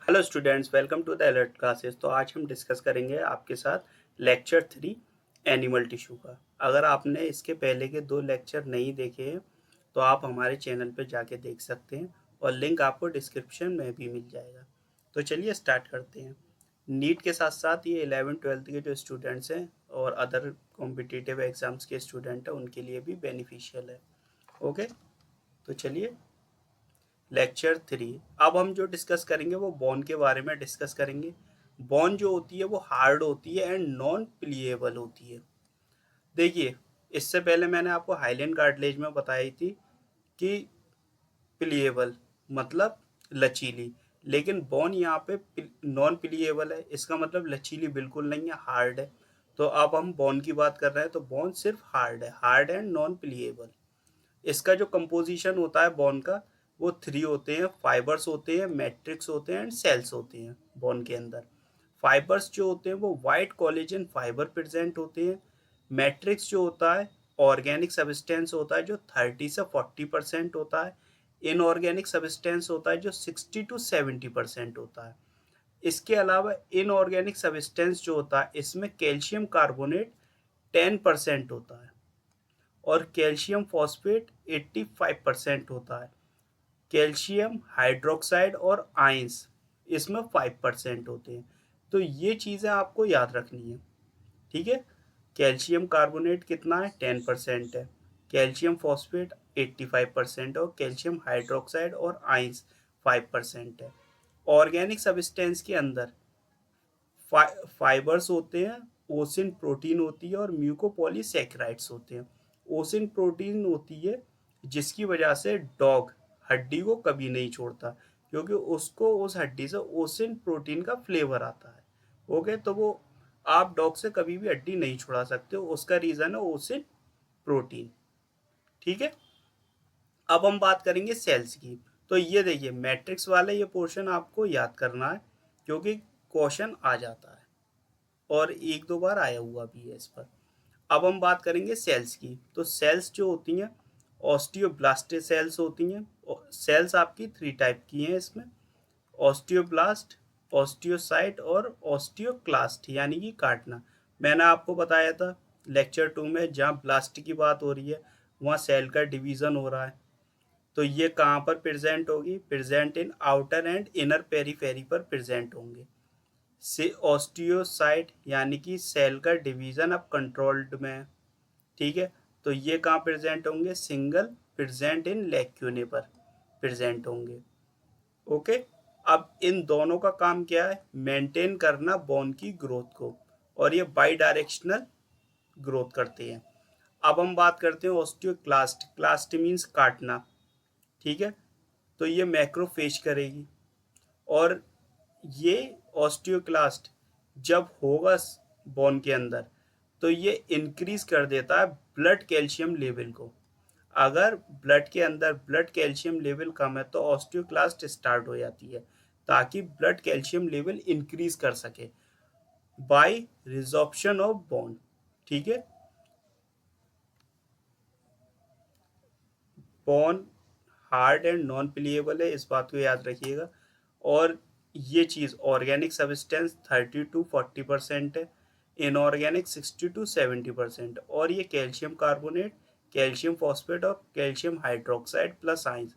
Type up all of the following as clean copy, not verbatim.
Hello students, welcome to the alert classes. तो आज हम डिस्कस करेंगे आपके साथ लेक्चर 3 एनिमल टिश्यू का। अगर आपने इसके पहले के 2 लेक्चर नहीं देखे हैं तो आप हमारे चैनल पे जाके देख सकते हैं और लिंक आपको डिस्क्रिप्शन में भी मिल जाएगा। तो चलिए स्टार्ट करते हैं। नीट के साथ साथ ये 11th-12th के जो स्टूडेंट्स हैं और अदर कॉम्पिटिटिव एग्जाम्स के स्टूडेंट हैं उनके लिए भी बेनिफिशियल है। ओके, तो चलिए लेक्चर 3। अब हम जो डिस्कस करेंगे वो बोन के बारे में डिस्कस करेंगे। बोन जो होती है वो हार्ड होती है एंड नॉन प्लीएबल होती है। देखिए, इससे पहले मैंने आपको हाईलैंड कार्टिलेज में बताई थी कि प्लीएबल मतलब लचीली, लेकिन बोन यहाँ पे नॉन प्लीएबल है। इसका मतलब लचीली बिल्कुल नहीं है, हार्ड है। तो अब हम बोन की बात कर रहे हैं तो बोन सिर्फ हार्ड है, हार्ड एंड नॉन प्लीएबल। इसका जो कंपोजिशन होता है बोन का वो 3 होते हैं। फाइबर्स होते हैं, मैट्रिक्स होते हैं एंड सेल्स होते हैं बोन के अंदर। फाइबर्स जो होते हैं वो वाइट कोलेजन फाइबर प्रेजेंट होते हैं। मैट्रिक्स जो होता है ऑर्गेनिक सब्सटेंस होता है जो 30 से 40% होता है। इनऑर्गेनिक सब्सटेंस होता है जो 60 to 70% होता है। इसके अलावा इनऑर्गेनिक सब्सटेंस जो होता है इसमें कैल्शियम कार्बोनेट 10% होता है और कैल्शियम फॉस्फेट 85% होता है। कैल्शियम हाइड्रोक्साइड और आयंस इसमें 5% होते हैं। तो ये चीज़ें आपको याद रखनी है, ठीक है। कैल्शियम कार्बोनेट कितना है, 10% है। कैल्शियम फॉस्फेट 85% और कैल्शियम हाइड्रोक्साइड और आयंस 5% है। ऑर्गेनिक सब्सटेंस के अंदर फाइबर्स होते हैं, ओसिन प्रोटीन होती है और म्यूकोपॉलीसैकेराइड्स होते हैं। ओसिन प्रोटीन होती है जिसकी वजह से डॉग हड्डी को कभी नहीं छोड़ता, क्योंकि उसको उस हड्डी से ओसिन प्रोटीन का फ्लेवर आता है। ओके, तो वो आप डॉग से कभी भी हड्डी नहीं छुड़ा सकते हो, उसका रीज़न है ओसिन प्रोटीन, ठीक है। अब हम बात करेंगे सेल्स की। तो ये देखिए, मैट्रिक्स वाला ये पोर्शन आपको याद करना है क्योंकि क्वेश्चन आ जाता है और एक दो बार आया हुआ भी है इस पर। अब हम बात करेंगे सेल्स की। तो सेल्स जो होती हैं ऑस्टियोब्लास्ट सेल्स होती हैं। सेल्स आपकी 3 टाइप की हैं इसमें, ऑस्टियोब्लास्ट, ऑस्टियोसाइट और ऑस्टियोक्लास्ट यानी कि काटना। मैंने आपको बताया था लेक्चर 2 में, जहाँ ब्लास्ट की बात हो रही है वहाँ सेल का डिवीज़न हो रहा है। तो ये कहाँ पर प्रेजेंट होगी, present in outer and inner periphery पर प्रेजेंट होंगे। से ऑस्टियोसाइट यानी कि सेल का डिवीज़न अब कंट्रोल्ड में है, ठीक है। तो ये कहाँ प्रेजेंट होंगे, सिंगल प्रेजेंट इन लैक्यूने पर प्रेजेंट होंगे। ओके, अब इन दोनों का काम क्या है, मेंटेन करना बोन की ग्रोथ को, और ये बाई डायरेक्शनल ग्रोथ करते हैं। अब हम बात करते हैं ऑस्टियोक्लास्ट। क्लास्ट मीन्स काटना, ठीक है। तो ये मैक्रोफेज करेगी और ये ऑस्टियोक्लास्ट जब होगा बोन के अंदर तो ये इंक्रीज कर देता है ब्लड कैल्शियम लेवल को। अगर ब्लड के अंदर ब्लड कैल्शियम लेवल कम है तो ऑस्टियोक्लास्ट स्टार्ट हो जाती है ताकि ब्लड कैल्शियम लेवल इंक्रीज कर सके बाय रिजॉर्प्शन ऑफ बोन, ठीक है। Bone hard and non pliable है, इस बात को याद रखिएगा। और ये चीज़ ऑर्गेनिक सब्सटेंस 30 to 40% है, इनऑर्गेनिक 60 to 70%। और ये कैल्शियम कार्बोनेट, कैल्शियम फॉस्फेट और कैल्शियम हाइड्रोक्साइड प्लस आइंस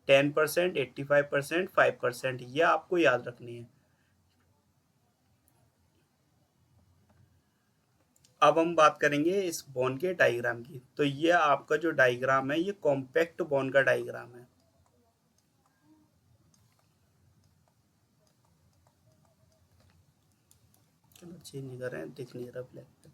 10%, 85%, 5%, ये आपको याद रखनी है। अब हम बात करेंगे इस बोन के डायग्राम की। तो ये आपका जो डायग्राम है ये कॉम्पैक्ट बोन का डायग्राम है। चलो चेंज नहीं कर रहे हैं, दिख नहीं रहा ब्लैक पे।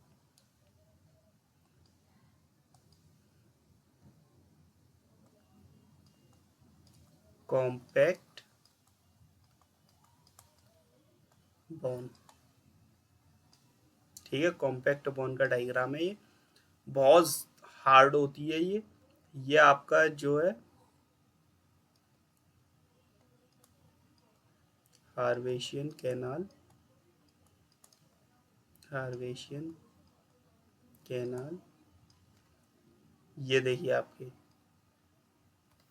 कॉम्पैक्ट बोन, ठीक है। कॉम्पैक्ट बोन का डायग्राम है ये, बहुत हार्ड होती है ये आपका जो है हार्वेशियन कैनाल, हार्वेशियन कैनाल, ये देखिए आपके।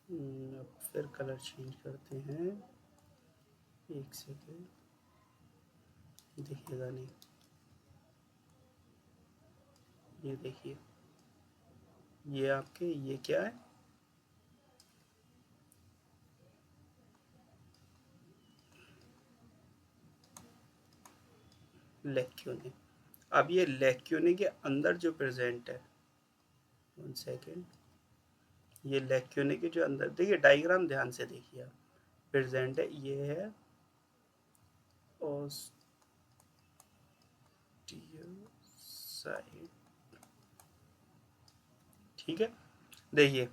अब फिर कलर चेंज करते हैं। एक सेकेंड, दिखेगा नहीं, ये देखिए, ये आपके ये क्या है, लेक्यूने। अब ये लेक्यूने के अंदर जो प्रेजेंट है, 1 सेकेंड, ये लेक्यूने के जो अंदर देखिए, डायग्राम ध्यान से देखिए आप, प्रेजेंट है, ये है ऑस्टियोसाइट, ठीक है। देखिए,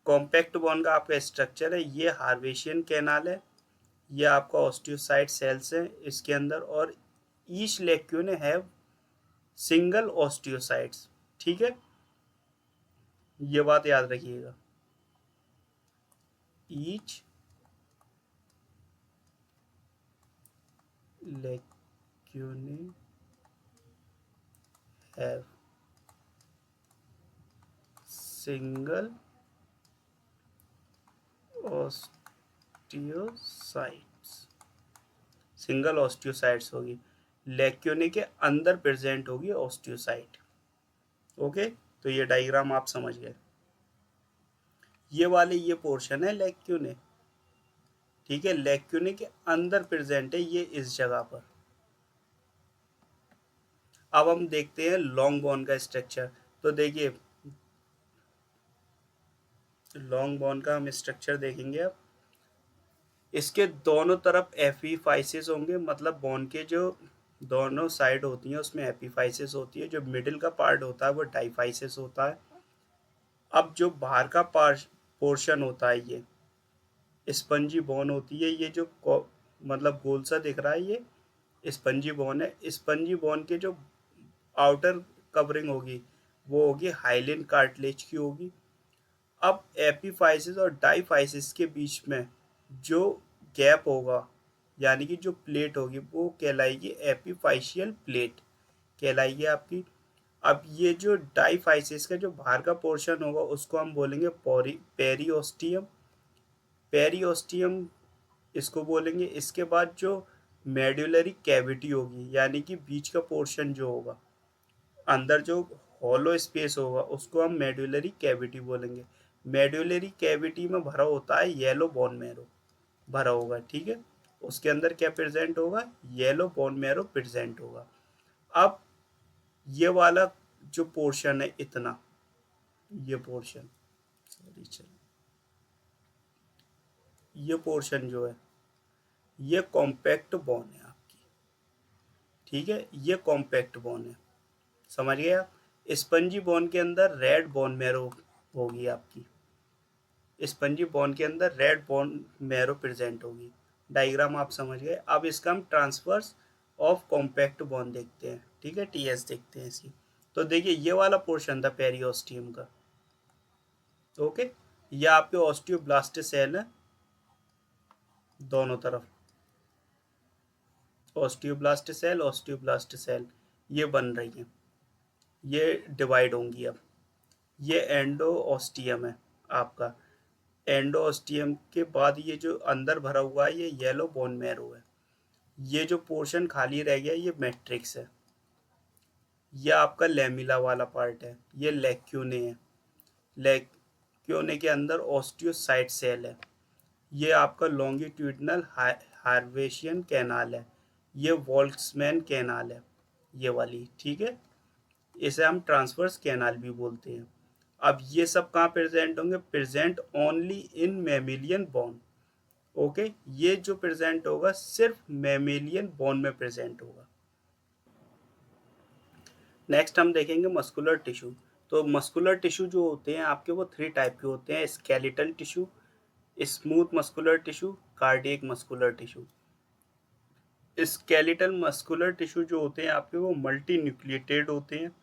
कॉम्पैक्ट बॉन का आपका स्ट्रक्चर है, ये हार्वेशियन कैनाल है, ये आपका ऑस्टियोसाइट सेल्स है इसके अंदर, और each lacunae have single osteocytes, ठीक है, ये बात याद रखिएगा। Each lacunae have single osteocytes, single osteocytes होगी, लेक्यूने के अंदर प्रेजेंट होगी ऑस्टियोसाइट। ओके, तो ये डायग्राम आप समझ गए, ये वाले ये पोर्शन है लेक्यूने, ठीक है, लेक्यूने के अंदर प्रेजेंट है ये इस जगह पर। अब हम देखते हैं लॉन्ग बोन का स्ट्रक्चर। तो देखिए, लॉन्ग बोन का हम स्ट्रक्चर देखेंगे अब, इसके दोनों तरफ एपीफाइसिस होंगे, मतलब बोन के जो दोनों साइड होती हैं उसमें एपीफाइसिस होती है, जो मिडिल का पार्ट होता है वो डाइफाइसिस होता है। अब जो बाहर का पोर्शन होता है ये स्पंजी बोन होती है, ये जो मतलब गोल सा दिख रहा है ये स्पंजी बोन है। स्पंजी बोन के जो आउटर कवरिंग होगी वो होगी हाइलिन कार्टिलेज की होगी। अब एपीफाइसिस और डाइफाइसिस के बीच में जो गैप होगा, यानी कि जो प्लेट होगी वो कहलाएगी एपीफाइशियल प्लेट कहलाएगी आपकी। अब ये जो डाइफाइसिस का जो बाहर का पोर्शन होगा उसको हम बोलेंगे पेरियोस्टियम, पेरियोस्टियम इसको बोलेंगे। इसके बाद जो मेडुलरी कैविटी होगी, यानी कि बीच का पोर्शन जो होगा, अंदर जो हॉलो स्पेस होगा उसको हम मेडुलरी कैविटी बोलेंगे। मेडुलरी कैविटी में भरा होता है येलो बोन मैरो, भरा होगा, ठीक है, उसके अंदर क्या प्रेजेंट होगा, येलो बोन मैरो प्रेजेंट होगा। अब ये वाला जो पोर्शन है इतना, ये पोर्शन, सॉरी चलो, ये पोर्शन जो है ये कॉम्पैक्ट बोन है आपकी, ठीक है, ये कॉम्पैक्ट बोन है, समझ गए आप। स्पंजी बोन के अंदर रेड बोन मैरो होगी आपकी, स्पंजी बोन के अंदर रेड बोन मैरो प्रेजेंट होगी। डायग्राम आप समझ गए। अब इसका हम ट्रांसफर्स ऑफ कॉम्पैक्ट बोन देखते हैं, ठीक है, टीएस देखते हैं इसकी। तो देखिए, ये वाला पोर्शन था पेरियोस्टियम का, ओके, ये आपके ऑस्टियोब्लास्ट सेल है दोनों तरफ, ऑस्टियोब्लास्ट सेल ये बन रही है, ये डिवाइड होंगी। अब ये एंडोऑस्टियम है आपका, एंडोऑस्टियम के बाद ये जो अंदर भरा हुआ है ये येलो बोन मैरो है, ये जो पोर्शन खाली रह गया ये मैट्रिक्स है, ये आपका लेमिला वाला पार्ट है, ये लेक्यूने है, लेक्यूने के अंदर ऑस्टियोसाइट सेल है, ये आपका लॉन्गिट्यूडनल हार्वेशियन कैनाल है, ये वॉल्क्समैन कैनाल है, ये वाली, ठीक है, इसे हम ट्रांसवर्स कैनाल भी बोलते हैं। अब ये सब कहाँ प्रेजेंट होंगे, present only in mammalian bone, okay, ये जो प्रेजेंट होगा सिर्फ मैमिलियन बोन में प्रेजेंट होगा। नेक्स्ट हम देखेंगे मस्कुलर टिश्यू। तो मस्कुलर टिश्यू जो होते हैं आपके वो 3 टाइप के होते हैं, skeletal tissue, smooth muscular tissue, cardiac muscular tissue. Skeletal muscular tissue जो होते हैं आपके वो मल्टी न्यूक्लिएटेड होते हैं,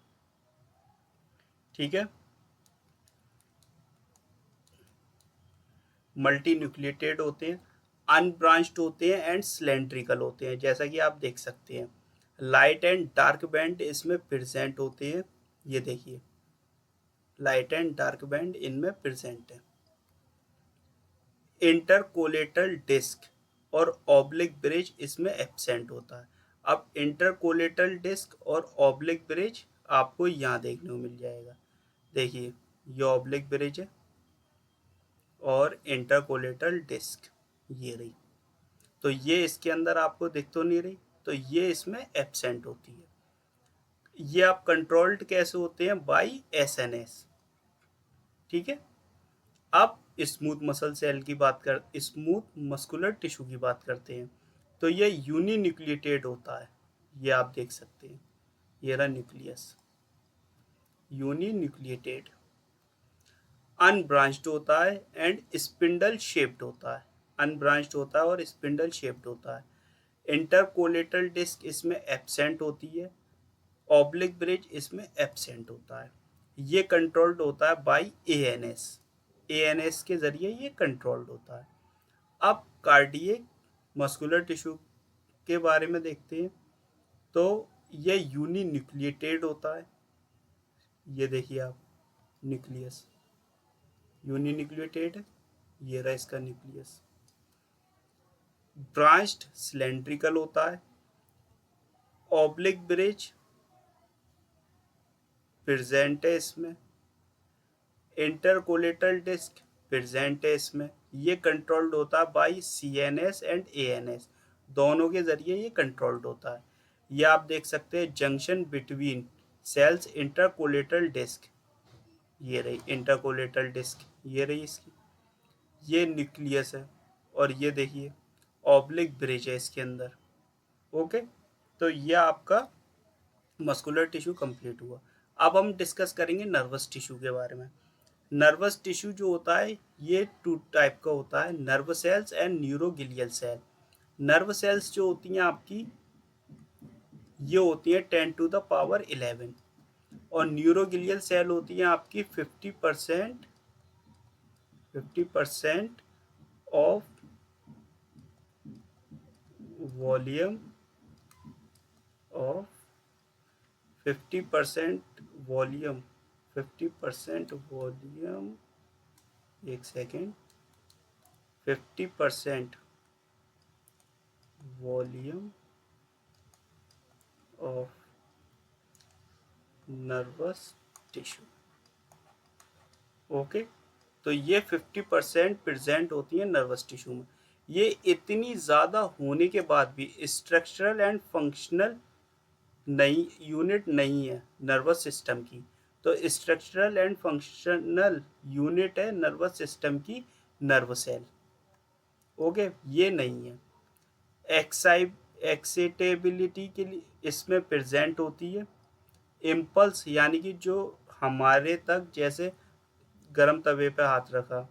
ठीक है, मल्टी न्यूक्लिएटेड होते हैं, अनब्रांच्ड होते हैं एंड सिलेंड्रिकल होते हैं, जैसा कि आप देख सकते हैं। लाइट एंड डार्क बैंड इसमें प्रेजेंट होते हैं, ये देखिए, लाइट एंड डार्क बैंड इनमें प्रेजेंट है। इंटरकोलेटरल डिस्क, और ऑब्लिक ब्रिज इसमें एब्सेंट होता है। अब इंटरकोलेटरल डिस्क और ऑब्लिक ब्रिज आपको यहाँ देखने को मिल जाएगा। देखिए ये ऑब्लिक ब्रिज है और इंटरकोलेटरल डिस्क ये रही। तो ये इसके अंदर आपको दिख तो नहीं रही, तो ये इसमें एब्सेंट होती है। ये आप कंट्रोल्ड कैसे होते हैं? By SNS. ठीक है। अब स्मूथ मसल सेल की बात कर, स्मूथ मस्कुलर टिश्यू की बात करते हैं। तो ये यूनिन्यूक्लिएटेड होता है, ये आप देख सकते हैं, ये रहा न्यूक्लियस, यूनिन्यूक्लिएटेड। अनब्रांच्ड होता है एंड स्पिंडल शेप्ड होता है, अनब्रांच्ड होता है और स्पिंडल शेप्ड होता है। इंटरकोलेटरल डिस्क इसमें एब्सेंट होती है, ऑब्लिक ब्रिज इसमें एब्सेंट होता है। ये कंट्रोल्ड होता है बाय एएनएस, एएनएस के जरिए ये कंट्रोल्ड होता है। अब कार्डियक मस्कुलर टिश्यू के बारे में देखते हैं। तो ये यूनिन्यूक्लिएटेड होता है, ये देखिए आप, न्यूक्लियस यूनिन्यूक्लिएटेड, ये रहा इसका न्यूक्लियस। ब्रांच्ड सिलेंड्रिकल होता है, ऑब्लिक ब्रिज प्रेजेंट है इसमें, इंटरकोलेटरल डिस्क प्रेजेंट है इसमें। ये कंट्रोल्ड होता है बाय सीएनएस एंड एएनएस, दोनों के जरिए ये कंट्रोल्ड होता है। ये आप देख सकते हैं जंक्शन बिटवीन सेल्स इंटरकोलेटरल डिस्क, ये रही इंटरकोलेटरल डिस्क, ये रही इसकी, ये न्यूक्लियस है और ये देखिए ऑब्लिक ब्रिज है इसके अंदर। ओके, तो ये आपका मस्कुलर टिश्यू कंप्लीट हुआ। अब हम डिस्कस करेंगे नर्वस टिश्यू के बारे में। नर्वस टिश्यू जो होता है ये टू टाइप का होता है, nerve cells and neuroglial cell. Nerve cells जो होती हैं आपकी, ये होती हैं 10⁻11 और न्यूरोगिलियल सेल होती हैं आपकी 50% of volume of 50% volume 50% volume, एक second, 50% volume of nervous tissue. Okay, तो ये 50% प्रेजेंट होती है नर्वस टिश्यू में। ये इतनी ज़्यादा होने के बाद भी स्ट्रक्चरल एंड फंक्शनल नई यूनिट नहीं है नर्वस सिस्टम की। तो स्ट्रक्चरल एंड फंक्शनल यूनिट है नर्वस सिस्टम की नर्व सेल। ओके, ये नहीं है। एक्साइटेबिलिटी के लिए इसमें प्रेजेंट होती है। इम्पल्स यानी कि जो हमारे तक, जैसे गरम तवे पे हाथ रखा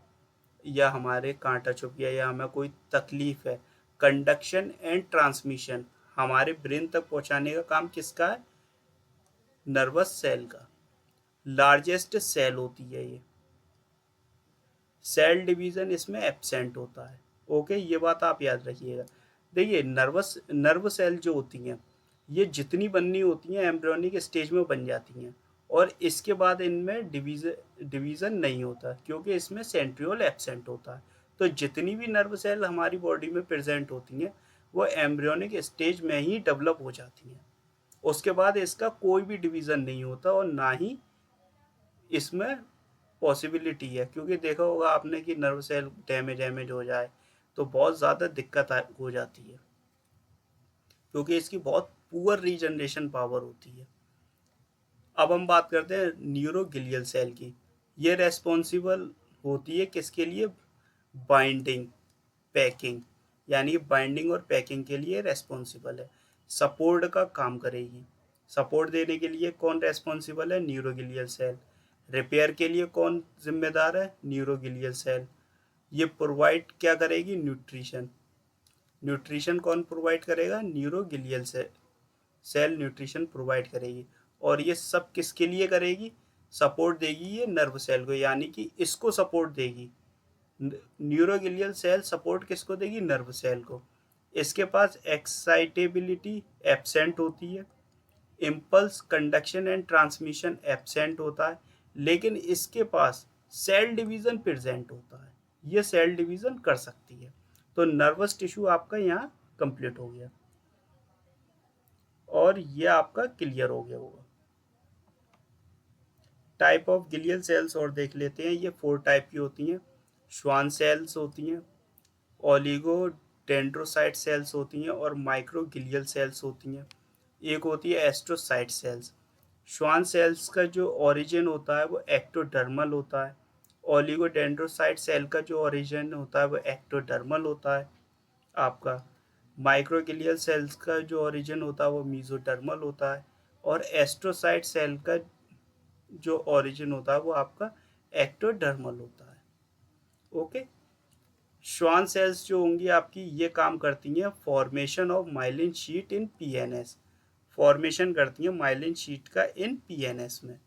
या हमारे कांटा चुभ गया या हमें कोई तकलीफ है, कंडक्शन एंड ट्रांसमिशन हमारे ब्रेन तक पहुंचाने का काम किसका है? नर्वस सेल का। लार्जेस्ट सेल होती है ये। सेल डिवीजन इसमें एब्सेंट होता है। ओके, ये बात आप याद रखिएगा। देखिए नर्व सेल जो होती हैं, ये जितनी बननी होती हैं एम्ब्रियोनिक स्टेज में बन जाती हैं और इसके बाद इनमें डिवीज़न नहीं होता क्योंकि इसमें सेंट्रियोल एब्सेंट होता है। तो जितनी भी नर्व सेल हमारी बॉडी में प्रेजेंट होती हैं वो एम्ब्रियोनिक स्टेज में ही डेवलप हो जाती हैं। उसके बाद इसका कोई भी डिवीज़न नहीं होता और ना ही इसमें पॉसिबिलिटी है, क्योंकि देखा होगा आपने कि नर्व सेल डैमेज हो जाए तो बहुत ज़्यादा दिक्कत हो जाती है क्योंकि इसकी बहुत पुअर रीजनरेशन पावर होती है। अब हम बात करते हैं न्यूरोगिलियल सेल की। ये रेस्पॉन्सिबल होती है किसके लिए? बाइंडिंग, पैकिंग, यानी बाइंडिंग और पैकिंग के लिए रेस्पॉन्सिबल है। सपोर्ट का काम करेगी। सपोर्ट देने के लिए कौन रेस्पॉन्सिबल है? न्यूरोगिलियल सेल। रिपेयर के लिए कौन जिम्मेदार है? न्यूरोगिलियल सेल। ये प्रोवाइड क्या करेगी? न्यूट्रिशन। न्यूट्रिशन कौन प्रोवाइड करेगा? न्यूरोगिलियल सेल न्यूट्रिशन प्रोवाइड करेगी। और ये सब किसके लिए करेगी? सपोर्ट देगी ये नर्व सेल को, यानी कि इसको सपोर्ट देगी। न्यूरोगिलियल सेल सपोर्ट किसको देगी? नर्व सेल को। इसके पास एक्साइटेबिलिटी एब्सेंट होती है, impulse, conduction and transmission absent होता है, लेकिन इसके पास सेल डिवीज़न प्रेजेंट होता है। ये सेल डिवीज़न कर सकती है। तो नर्वस टिश्यू आपका यहाँ कंप्लीट हो गया और ये आपका क्लियर हो गया होगा। टाइप ऑफ गिलियल सेल्स और देख लेते हैं। ये 4 टाइप की होती हैं। श्वान सेल्स होती हैं, ओलिगो डेंड्रोसाइट सेल्स होती हैं और माइक्रोगिलियल सेल्स होती हैं। एक होती है एस्ट्रोसाइट सेल्स। श्वान सेल्स का जो ओरिजिन होता है वो एक्टोडर्मल होता है। ओलिगोडेंड्रोसाइट सेल का जो ओरिजिन होता है वो एक्टोडर्मल होता है आपका। माइक्रोगिलियल सेल्स का जो ओरिजिन होता है वो मीजोडर्मल होता है। और एस्ट्रोसाइट सेल का जो ओरिजिन होता है वो आपका एक्टोडर्मल होता है। ओके। श्वान सेल्स जो होंगी आपकी ये काम करती हैं formation of myelin sheet in PNS. Formation करती हैं माइलिन शीट का इन पीएनएस में।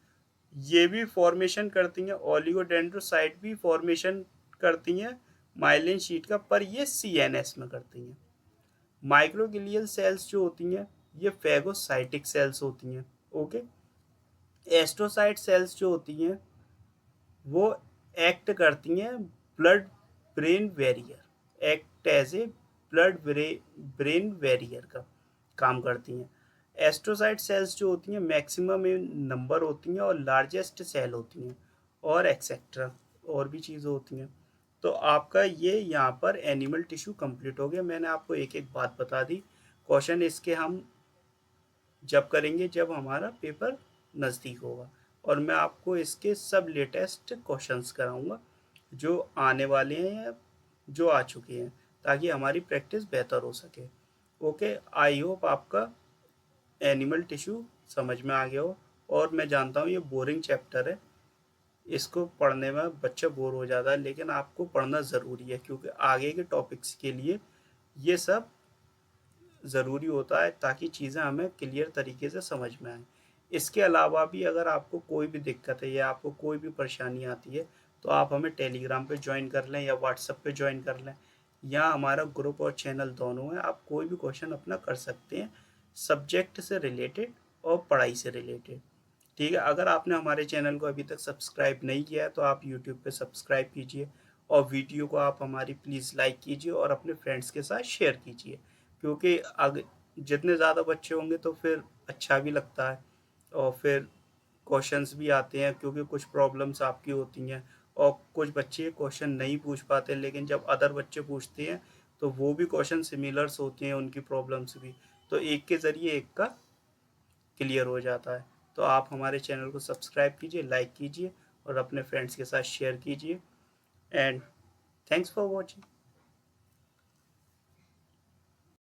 ये भी फॉर्मेशन करती हैं, ओलिगोडेंड्रोसाइट भी फॉर्मेशन करती हैं माइलिन शीट का, पर ये सीएनएस में करती हैं। माइक्रोगिलियल सेल्स जो होती हैं ये फेगोसाइटिक सेल्स होती हैं। ओके। एस्ट्रोसाइट सेल्स जो होती हैं वो एक्ट करती हैं blood brain barrier, act as a blood brain barrier का काम करती हैं। एस्ट्रोसाइट सेल्स जो होती हैं मैक्सिमम इन नंबर होती हैं और लार्जेस्ट सेल होती हैं और एक्सेट्रा और भी चीज़ें होती हैं। तो आपका ये यहाँ पर एनिमल टिश्यू कंप्लीट हो गया। मैंने आपको एक एक बात बता दी। क्वेश्चन इसके हम जब करेंगे जब हमारा पेपर नज़दीक होगा, और मैं आपको इसके सब लेटेस्ट क्वेश्चंस कराऊंगा जो आने वाले हैं या जो आ चुके हैं, ताकि हमारी प्रैक्टिस बेहतर हो सके। ओके, आई होप आपका एनिमल टिश्यू समझ में आ गया हो। और मैं जानता हूँ ये बोरिंग चैप्टर है, इसको पढ़ने में बच्चा बोर हो जाता है, लेकिन आपको पढ़ना ज़रूरी है क्योंकि आगे के टॉपिक्स के लिए ये सब ज़रूरी होता है ताकि चीज़ें हमें क्लियर तरीके से समझ में आए। इसके अलावा भी अगर आपको कोई भी दिक्कत है या आपको कोई भी परेशानी आती है तो आप हमें टेलीग्राम पे ज्वाइन कर लें या व्हाट्सएप पे ज्वाइन कर लें, या हमारा ग्रुप और चैनल दोनों है। आप कोई भी क्वेश्चन अपना कर सकते हैं सब्जेक्ट से रिलेटेड और पढ़ाई से रिलेटेड। ठीक है। अगर आपने हमारे चैनल को अभी तक सब्सक्राइब नहीं किया है तो आप यूट्यूब पे सब्सक्राइब कीजिए और वीडियो को आप हमारी प्लीज़ लाइक कीजिए और अपने फ्रेंड्स के साथ शेयर कीजिए, क्योंकि अगर जितने ज़्यादा बच्चे होंगे तो फिर अच्छा भी लगता है और फिर क्वेश्चंस भी आते हैं, क्योंकि कुछ प्रॉब्लम्स आपकी होती हैं और कुछ बच्चे क्वेश्चन नहीं पूछ पाते, लेकिन जब अदर बच्चे पूछते हैं तो वो भी क्वेश्चन सिमिलर्स होती हैं, उनकी प्रॉब्लम्स भी, तो एक के ज़रिए एक का क्लियर हो जाता है। तो आप हमारे चैनल को सब्सक्राइब कीजिए, लाइक कीजिए और अपने फ्रेंड्स के साथ शेयर कीजिए। And thanks for watching.